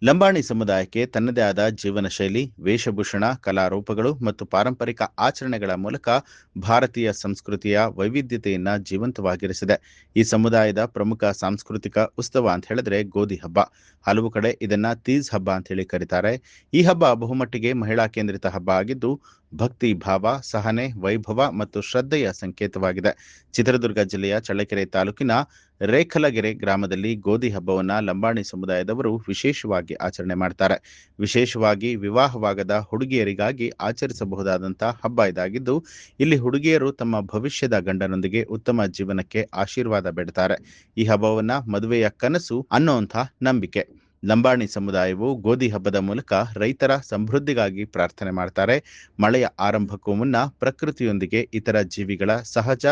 ಲಂಬಾಣಿ ಸಮುದಾಯಕ್ಕೆ ತನ್ನದೇ ಆದ ಜೀವನ ಶೈಲಿ, ವೇಷಭೂಷಣ, ಕಲಾರೂಪಗಳು ಮತ್ತು ಪಾರಂಪರಿಕ ಆಚರಣೆಗಳ ಮೂಲಕ ಭಾರತೀಯ ಸಂಸ್ಕೃತಿಯ ವೈವಿಧ್ಯತೆಯನ್ನ ಜೀವಂತವಾಗಿರಿಸಿದೆ. ಈ ಸಮುದಾಯದ ಪ್ರಮುಖ ಸಾಂಸ್ಕೃತಿಕ ಉತ್ಸವ ಅಂತ ಹೇಳಿದ್ರೆ ಗೋಧಿ ಹಬ್ಬ. ಹಲವು ಕಡೆ ಇದನ್ನ ತೀಜ್ ಹಬ್ಬ ಅಂತ ಹೇಳಿ ಕರೀತಾರೆ. ಈ ಹಬ್ಬ ಬಹುಮಟ್ಟಿಗೆ ಮಹಿಳಾ ಕೇಂದ್ರಿತ ಹಬ್ಬ ಆಗಿದ್ದು ಭಕ್ತಿ ಭಾವ, ಸಹನೆ, ವೈಭವ ಮತ್ತು ಶ್ರದ್ಧೆಯ ಸಂಕೇತವಾಗಿದೆ. ಚಿತ್ರದುರ್ಗ ಜಿಲ್ಲೆಯ ಚಳ್ಳಕೆರೆ ತಾಲೂಕಿನ ರೇಖಲಗೆರೆ ಗ್ರಾಮದಲ್ಲಿ ಗೋಧಿ ಹಬ್ಬವನ್ನ ಲಂಬಾಣಿ ಸಮುದಾಯದವರು ವಿಶೇಷವಾಗಿ ಆಚರಣೆ ಮಾಡ್ತಾರೆ. ವಿಶೇಷವಾಗಿ ವಿವಾಹವಾಗದ ಹುಡುಗಿಯರಿಗಾಗಿ ಆಚರಿಸಬಹುದಾದಂತಹ ಹಬ್ಬ ಇದಾಗಿದ್ದು, ಇಲ್ಲಿ ಹುಡುಗಿಯರು ತಮ್ಮ ಭವಿಷ್ಯದ ಗಂಡನೊಂದಿಗೆ ಉತ್ತಮ ಜೀವನಕ್ಕೆ ಆಶೀರ್ವಾದ ಬೇಡ್ತಾರೆ. ಈ ಹಬ್ಬವನ್ನ ಮದುವೆಯ ಕನಸು ಅನ್ನೋಂಥ ನಂಬಿಕೆ. ಲಂಬಾಣಿ ಸಮುದಾಯವು ಗೋಧಿ ಹಬ್ಬದ ಮೂಲಕ ರೈತರ ಸಮೃದ್ಧಿಗಾಗಿ ಪ್ರಾರ್ಥನೆ ಮಾಡ್ತಾರೆ. ಮಳೆಯ ಆರಂಭಕ್ಕೂ ಮುನ್ನ ಪ್ರಕೃತಿಯೊಂದಿಗೆ ಇತರ ಜೀವಿಗಳ ಸಹಜ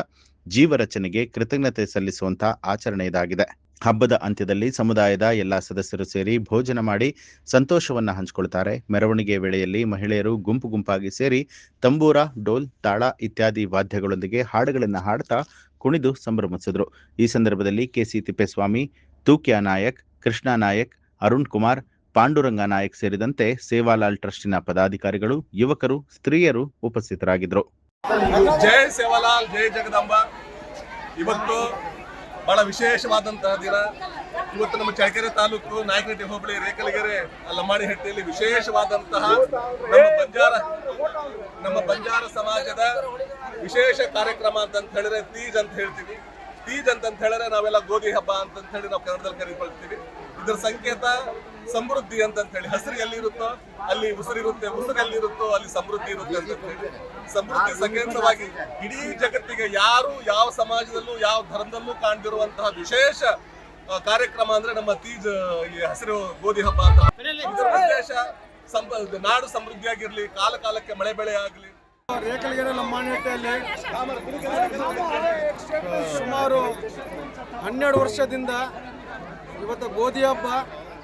ಜೀವರಚನೆಗೆ ಕೃತಜ್ಞತೆ ಸಲ್ಲಿಸುವಂತ ಆಚರಣೆ ಇದಾಗಿದೆ. ಹಬ್ಬದ ಅಂತ್ಯದಲ್ಲಿ ಸಮುದಾಯದ ಎಲ್ಲಾ ಸದಸ್ಯರು ಸೇರಿ ಭೋಜನ ಮಾಡಿ ಸಂತೋಷವನ್ನ ಹಂಚಿಕೊಳ್ತಾರೆ. ಮೆರವಣಿಗೆ ವೇಳೆಯಲ್ಲಿ ಮಹಿಳೆಯರು ಗುಂಪು ಗುಂಪಾಗಿ ಸೇರಿ ತಂಬೂರ, ಡೋಲ್, ತಾಳ ಇತ್ಯಾದಿ ವಾದ್ಯಗಳೊಂದಿಗೆ ಹಾಡುಗಳನ್ನು ಹಾಡ್ತಾ ಕುಣಿದು ಸಂಭ್ರಮಿಸಿದ್ರು. ಈ ಸಂದರ್ಭದಲ್ಲಿ ಕೆಸಿ ತಿಪ್ಪೇಸ್ವಾಮಿ, ತೂಕ್ಯಾ ನಾಯಕ್, ಕೃಷ್ಣ ನಾಯಕ್, ಅರುಣ್ ಕುಮಾರ್, ಪಾಂಡುರಂಗ ನಾಯಕ್ ಸೇರಿದಂತೆ ಸೇವಾಲಾಲ್ ಟ್ರಸ್ಟಿನ ಪದಾಧಿಕಾರಿಗಳು, ಯುವಕರು, ಸ್ತ್ರೀಯರು ಉಪಸ್ಥಿತರಾಗಿದ್ದರು. ಜೈ ಸೇವಾಲಾಲ್, ಜೈ ಜಗದಂಬ. ಇವತ್ತು ಬಹಳ ವಿಶೇಷವಾದಂತಹ ದಿನ. ಇವತ್ತು ನಮ್ಮ ಚಳ್ಳಕೆರೆ ತಾಲೂಕು ನಾಯಕನಹಟ್ಟಿ ಹೋಬಳಿ ರೇಖಲಗೆರೆ ಲಂಬಾಣಿಹಟ್ಟಿಯಲ್ಲಿ ವಿಶೇಷವಾದಂತಹ ನಮ್ಮ ಬಂಜಾರ ಸಮಾಜದ ವಿಶೇಷ ಕಾರ್ಯಕ್ರಮ ಅಂತ ಹೇಳಿದ್ರೆ ತೀಜ್ ಅಂತ ಹೇಳ್ತೀವಿ. ತೀಜ್ ಅಂತ ಹೇಳಿದ್ರೆ ನಾವೆಲ್ಲ ಗೋಧಿ ಹಬ್ಬ ಅಂತ ಹೇಳಿ ನಾವು ಕನ್ನಡದಲ್ಲಿ ಕರೀಕೊಳ್ತೀವಿ. ಇದರ ಸಂಕೇತ ಸಮೃದ್ಧಿ ಅಂತ ಹೇಳಿ. ಹಸಿರು ಎಲ್ಲಿರುತ್ತೋ ಅಲ್ಲಿ ಉಸಿರಿರುತ್ತೆ, ಉಸಿರು ಎಲ್ಲಿರುತ್ತೋ ಅಲ್ಲಿ ಸಮೃದ್ಧಿ ಇರುತ್ತೆ ಅಂತ ಹೇಳಿ ಸಮೃದ್ಧಿ ಸಂಕೇತವಾಗಿ ಇಡೀ ಜಗತ್ತಿಗೆ ಯಾರು ಯಾವ ಸಮಾಜದಲ್ಲೂ ಯಾವ ಧರ್ಮದಲ್ಲೂ ಕಾಣ್ದಿರುವಂತಹ ವಿಶೇಷ ಕಾರ್ಯಕ್ರಮ ಅಂದ್ರೆ ನಮ್ಮ ತೀಜ್, ಈ ಹಸಿರು ಗೋಧಿ ಹಬ್ಬ ಅಂತ. ಇದರ ಉದ್ದೇಶ ನಾಡು ಸಮೃದ್ಧಿಯಾಗಿರ್ಲಿ, ಕಾಲ ಕಾಲಕ್ಕೆ ಮಳೆ ಬೆಳೆ ಆಗಲಿ. ರೇಖಲಗೆರೆ ಲಂಬಾಣಿಹಟ್ಟಿಯಲ್ಲಿ ಸುಮಾರು 12 ವರ್ಷದಿಂದ ಇವತ್ತು ಗೋಧಿ ಹಬ್ಬ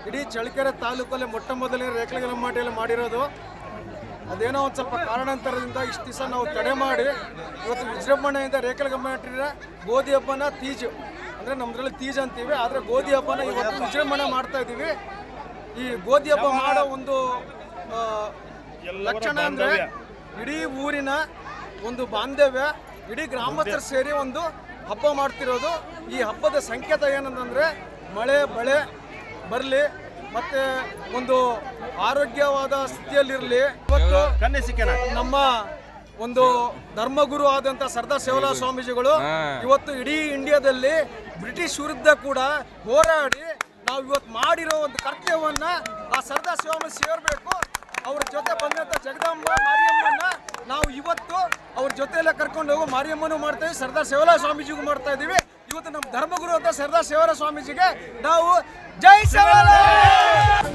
ಇಡೀ ಚಳ್ಳಕೆರೆ ತಾಲೂಕಲ್ಲಿ ಮೊಟ್ಟ ಮೊದಲನೇ ರೇಖಲಗೆರೆ ಲಂಬಾಣಿಯಲ್ಲಿ ಮಾಡಿರೋದು. ಅದೇನೋ ಒಂದು ಸ್ವಲ್ಪ ಕಾರಣಾಂತರದಿಂದ ಇಷ್ಟು ದಿವಸ ನಾವು ತಡೆ ಮಾಡಿ ಇವತ್ತು ವಿಜೃಂಭಣೆಯಿಂದ ರೇಖಲಗೆರೆ ಲಂಬಾಣಿಯ ಗೋಧಿ ಹಬ್ಬನ ತೀಜ್ ಅಂದರೆ ನಮ್ಮದ್ರಲ್ಲಿ ತೀಜ್ ಅಂತೀವಿ, ಆದರೆ ಗೋಧಿ ಹಬ್ಬನ ಇವತ್ತು ವಿಜೃಂಭಣೆ ಮಾಡ್ತಾ ಇದ್ದೀವಿ. ಈ ಗೋಧಿ ಹಬ್ಬ ಮಾಡೋ ಒಂದು ಲಕ್ಷಣ ಅಂದರೆ ಇಡೀ ಊರಿನ ಒಂದು ಬಾಂಧವ್ಯ, ಇಡೀ ಗ್ರಾಮಸ್ಥರು ಸೇರಿ ಒಂದು ಹಬ್ಬ ಮಾಡ್ತಿರೋದು. ಈ ಹಬ್ಬದ ಸಂಕೇತ ಏನಂತಂದರೆ ಮಳೆ ಬೆಳೆ ಬರಲಿ ಮತ್ತು ಒಂದು ಆರೋಗ್ಯವಾದ ಸ್ಥಿತಿಯಲ್ಲಿರಲಿ. ಇವತ್ತು ನಮ್ಮ ಒಂದು ಧರ್ಮಗುರು ಆದಂಥ ಸರ್ದಾರ್ ಸೇವಾಲಾಲ್ ಸ್ವಾಮೀಜಿಗಳು ಇವತ್ತು ಇಡೀ ಇಂಡಿಯಾದಲ್ಲಿ ಬ್ರಿಟಿಷ್ ವಿರುದ್ಧ ಕೂಡ ಹೋರಾಡಿ ನಾವು ಇವತ್ತು ಮಾಡಿರೋ ಒಂದು ಕರ್ತವ್ಯವನ್ನು ಆ ಸರ್ದಾರ್ ಸ್ವಾಮಿ ಸೇರಬೇಕು. ಅವ್ರ ಜೊತೆ ಬಂದಂಥ ಜಗದಾಂಬ ಮಾರಿಯಮ್ಮನ ನಾವು ಇವತ್ತು ಅವ್ರ ಜೊತೆಯಲ್ಲೇ ಕರ್ಕೊಂಡು ಹೋಗೋ ಮಾರಿಯಮ್ಮನೂ ಮಾಡ್ತಾ ಇದ್ದೀವಿ, ಸರ್ದಾರ್ ಸೇವಾಲಾಲ್ ಸ್ವಾಮೀಜಿಗೂ ಮಾಡ್ತಾ ಇದ್ದೀವಿ. ಇವತ್ತು ನಮ್ಮ ಧರ್ಮಗುರು ಅಂತ ಸರ್ದಾರ್ ಸೇವಾಲಾಲ್ ಸ್ವಾಮೀಜಿಗೆ ನಾವು ಜೈ ಸೇವಾಲಾಲ್.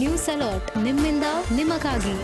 ನ್ಯೂಸ್ ಅಲರ್ಟ್ ನಿಮ್ಮಿಂದ ನಿಮಗಾಗಿ.